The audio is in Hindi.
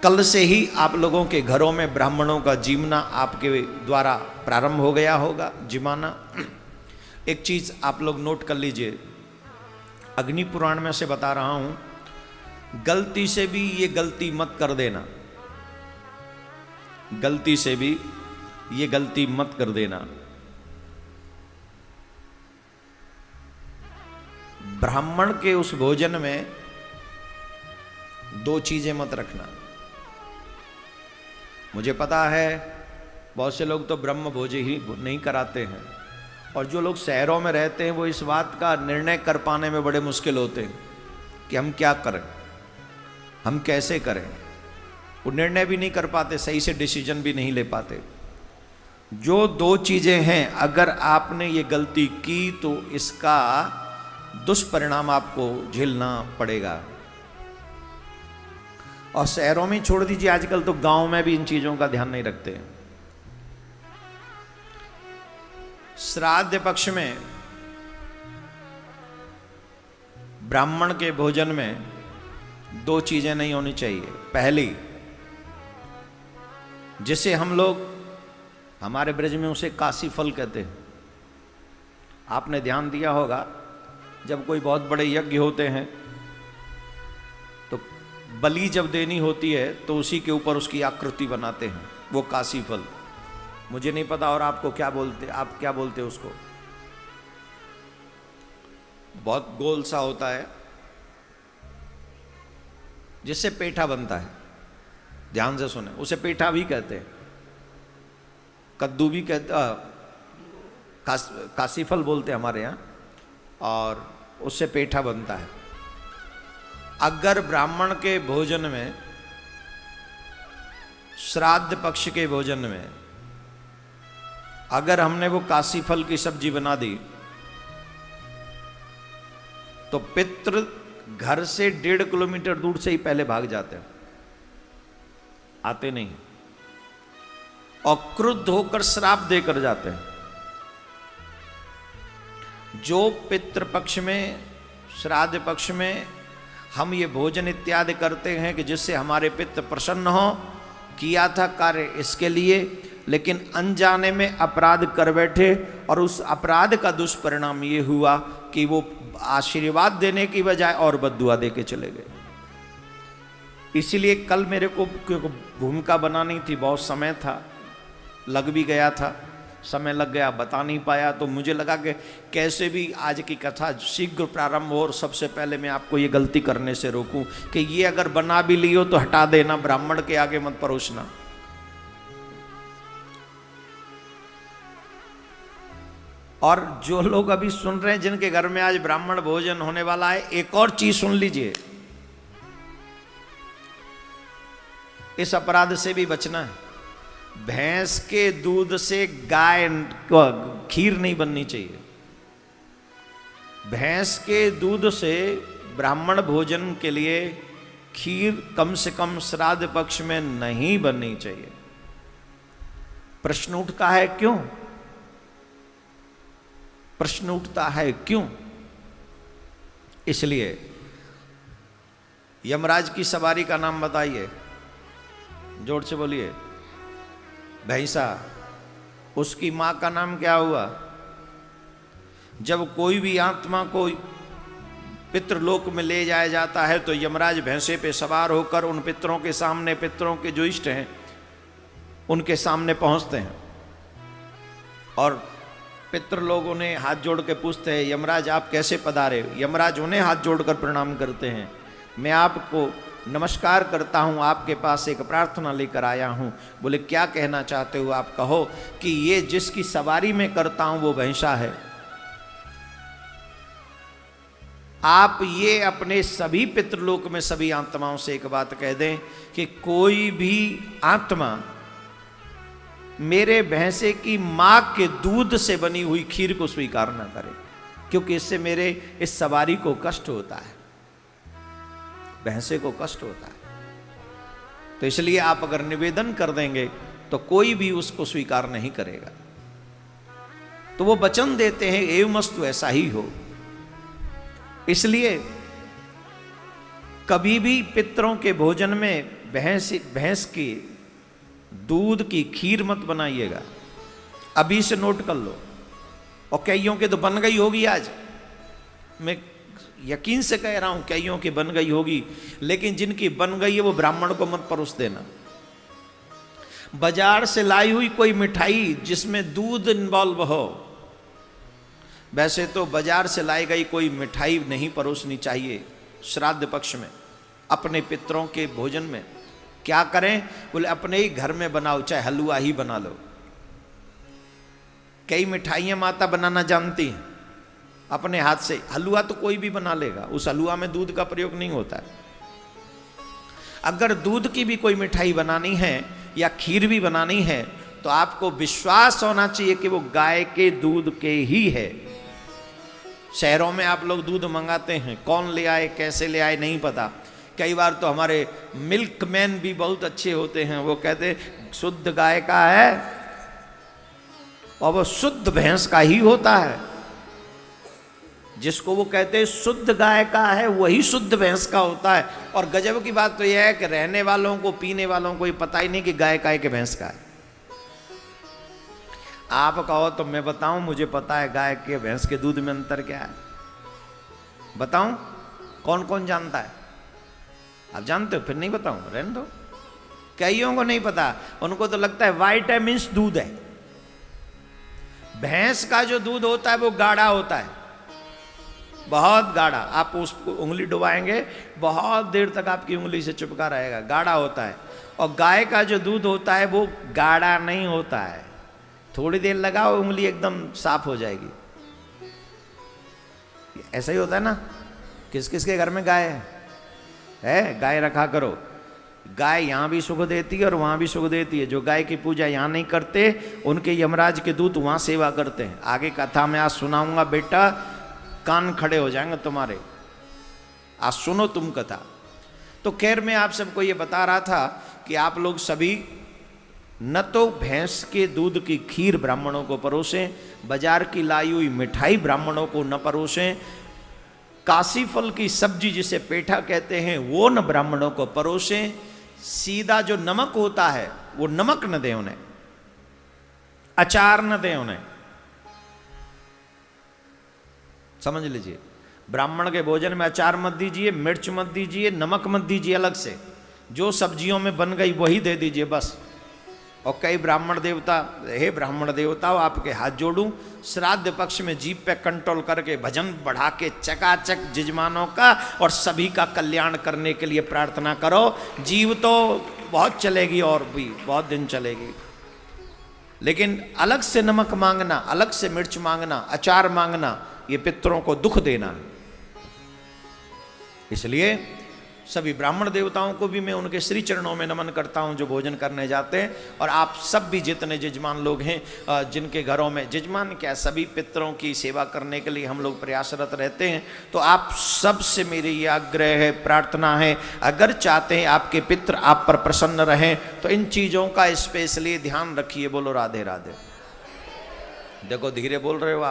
कल से ही आप लोगों के घरों में ब्राह्मणों का जीवना आपके द्वारा प्रारंभ हो गया होगा, जिमाना। एक चीज आप लोग नोट कर लीजिए, अग्नि पुराण में से बता रहा हूं, गलती से भी ये गलती मत कर देना, गलती से भी ये गलती मत कर देना। ब्राह्मण के उस भोजन में दो चीजें मत रखना। मुझे पता है बहुत से लोग तो ब्रह्म भोज ही नहीं कराते हैं, और जो लोग शहरों में रहते हैं वो इस बात का निर्णय कर पाने में बड़े मुश्किल होते हैं कि हम क्या करें, हम कैसे करें। वो निर्णय भी नहीं कर पाते, सही से डिसीजन भी नहीं ले पाते। जो दो चीजें हैं, अगर आपने ये गलती की तो इसका दुष्परिणाम आपको झेलना पड़ेगा। और शहरों में छोड़ दीजिए, आजकल तो गांव में भी इन चीजों का ध्यान नहीं रखते। श्राद्ध पक्ष में ब्राह्मण के भोजन में दो चीजें नहीं होनी चाहिए। पहली, जिसे हम लोग हमारे ब्रज में उसे काशी फल कहते हैं। आपने ध्यान दिया होगा, जब कोई बहुत बड़े यज्ञ होते हैं तो बलि जब देनी होती है तो उसी के ऊपर उसकी आकृति बनाते हैं, वो काशी फल। मुझे नहीं पता और आपको क्या बोलते, आप क्या बोलते उसको? बहुत गोल सा होता है जिससे पेठा बनता है। ध्यान से सुने, उसे पेठा भी कहते हैं, कद्दू भी कहते, काशी फल बोलते हैं हमारे यहाँ, और उससे पेठा बनता है। अगर ब्राह्मण के भोजन में, श्राद्ध पक्ष के भोजन में अगर हमने वो काशी फल की सब्जी बना दी तो पितृ घर से 1.5 किलोमीटर दूर से ही पहले भाग जाते हैं, आते नहीं, और क्रुद्ध होकर श्राप देकर जाते हैं। जो पितृपक्ष में, श्राद्ध पक्ष में हम ये भोजन इत्यादि करते हैं कि जिससे हमारे पितृ प्रसन्न हो, किया था कार्य इसके लिए, लेकिन अनजाने में अपराध कर बैठे और उस अपराध का दुष्परिणाम ये हुआ कि वो आशीर्वाद देने की बजाय और बद्दुआ दे के चले गए। इसीलिए कल मेरे को क्योंकि भूमिका बनानी थी, बहुत समय था, लग भी गया था, समय लग गया, बता नहीं पाया। तो मुझे लगा कि कैसे भी आज की कथा शीघ्र प्रारंभ हो और सबसे पहले मैं आपको ये गलती करने से रोकूं कि ये अगर बना भी ली हो तो हटा देना, ब्राह्मण के आगे मत परोसना। और जो लोग अभी सुन रहे हैं जिनके घर में आज ब्राह्मण भोजन होने वाला है, एक और चीज सुन लीजिए, इस अपराध से भी बचना है। भैंस के दूध से गाय खीर नहीं बननी चाहिए। भैंस के दूध से ब्राह्मण भोजन के लिए खीर कम से कम श्राद्ध पक्ष में नहीं बननी चाहिए। प्रश्न उठता है क्यों? प्रश्न उठता है क्यों? इसलिए यमराज की सवारी का नाम बताइए, जोर से बोलिए। भैंसा, उसकी मां का नाम क्या हुआ? जब कोई भी आत्मा को पितृलोक में ले जाया जाता है तो यमराज भैंसे पे सवार होकर उन पितरों के सामने, पितरों के जो इष्ट हैं उनके सामने पहुंचते हैं, और पितृ लोग उन्हें हाथ जोड़ के पूछते हैं, यमराज आप कैसे पधारे? यमराज उन्हें हाथ जोड़कर प्रणाम करते हैं, मैं आपको नमस्कार करता हूं, आपके पास एक प्रार्थना लेकर आया हूं। बोले क्या कहना चाहते हो? आप कहो कि ये जिसकी सवारी में करता हूं वो भैंसा है। आप ये अपने सभी पितृलोक में सभी आत्माओं से एक बात कह दें कि कोई भी आत्मा मेरे भैंसे की मां के दूध से बनी हुई खीर को स्वीकार ना करे, क्योंकि इससे मेरे इस सवारी को कष्ट होता है, भैंसे को कष्ट होता है। तो इसलिए आप अगर निवेदन कर देंगे तो कोई भी उसको स्वीकार नहीं करेगा। तो वो वचन देते हैं एवमस्तु, ऐसा ही हो। इसलिए कभी भी पितरों के भोजन में भैंस की दूध की खीर मत बनाइएगा, अभी से नोट कर लो। और कईयों के तो बन गई होगी आज, मैं यकीन से कह रहा हूं कईयों की बन गई होगी, लेकिन जिनकी बन गई है वो ब्राह्मण को मत परोस देना। बाजार से लाई हुई कोई मिठाई जिसमें दूध इन्वॉल्व हो, वैसे तो बाजार से लाई गई कोई मिठाई नहीं परोसनी चाहिए श्राद्ध पक्ष में। अपने पितरों के भोजन में क्या करें, बोले अपने ही घर में बनाओ, चाहे हलवा ही बना लो। कई मिठाइयां माता बनाना जानती हैं अपने हाथ से, हलवा तो कोई भी बना लेगा, उस हलवा में दूध का प्रयोग नहीं होता है। अगर दूध की भी कोई मिठाई बनानी है या खीर भी बनानी है तो आपको विश्वास होना चाहिए कि वो गाय के दूध के ही है। शहरों में आप लोग दूध मंगाते हैं, कौन ले आए कैसे ले आए नहीं पता। कई बार तो हमारे मिल्कमैन भी बहुत अच्छे होते हैं, वो कहते शुद्ध गाय का है और वो शुद्ध भैंस का ही होता है। जिसको वो कहते हैं शुद्ध गाय का है वही शुद्ध भैंस का होता है। और गजब की बात तो यह है कि रहने वालों को पीने वालों को ये पता ही नहीं कि गाय का है कि भैंस का है। आप कहो तो मैं बताऊं, मुझे पता है गाय के भैंस के दूध में अंतर क्या है। बताऊं, कौन कौन जानता है? आप जानते हो? फिर नहीं बताऊं, रहने दो। कईयों को नहीं पता, उनको तो लगता है विटामिन्स दूध है। भैंस का जो दूध होता है वो गाढ़ा होता है, बहुत गाढ़ा। आप उसको उंगली डुबाएंगे बहुत देर तक आपकी उंगली से चिपका रहेगा, गाढ़ा होता है। और गाय का जो दूध होता है वो गाढ़ा नहीं होता है, थोड़ी देर लगाओ उंगली एकदम साफ हो जाएगी। ऐसा ही होता है ना। किस किस के घर में गाय है? गाय रखा करो। गाय यहाँ भी सुख देती है और वहाँ भी सुख देती है। जो गाय की पूजा यहाँ नहीं करते उनके यमराज के दूत वहाँ सेवा करते हैं। आगे कथा में आज सुनाऊंगा, बेटा कान खड़े हो जाएंगे तुम्हारे, आज सुनो तुम कथा। तो खैर मैं आप सबको ये बता रहा था कि आप लोग सभी न तो भैंस के दूध की खीर ब्राह्मणों को परोसें, बाजार की लाई हुई मिठाई ब्राह्मणों को न परोसें, काशी फल की सब्जी जिसे पेठा कहते हैं वो न ब्राह्मणों को परोसें, सीधा जो नमक होता है वो नमक न दें उन्हें, अचार न दें उन्हें। समझ लीजिए, ब्राह्मण के भोजन में अचार मत दीजिए, मिर्च मत दीजिए, नमक मत दीजिए अलग से। जो सब्जियों में बन गई वही दे दीजिए बस। और कई ब्राह्मण देवता, हे ब्राह्मण देवताओं आपके हाथ जोड़ूं, श्राद्ध पक्ष में जीभ पे कंट्रोल करके भजन बढ़ा के चकाचक जजमानों का और सभी का कल्याण करने के लिए प्रार्थना करो। जीव तो बहुत चलेगी और भी बहुत दिन चलेगी, लेकिन अलग से नमक मांगना, अलग से मिर्च मांगना, अचार मांगना, ये पितरों को दुख देना है। इसलिए सभी ब्राह्मण देवताओं को भी मैं उनके श्री चरणों में नमन करता हूं जो भोजन करने जाते हैं। और आप सब भी जितने जजमान लोग हैं, जिनके घरों में, जजमान क्या सभी पितरों की सेवा करने के लिए हम लोग प्रयासरत रहते हैं, तो आप सब से मेरी ये आग्रह है, प्रार्थना है, अगर चाहते हैं आपके पितृ आप पर प्रसन्न रहें तो इन चीज़ों का स्पेशली ध्यान रखिए। बोलो राधे राधे। देखो धीरे बोल रहे हो आप।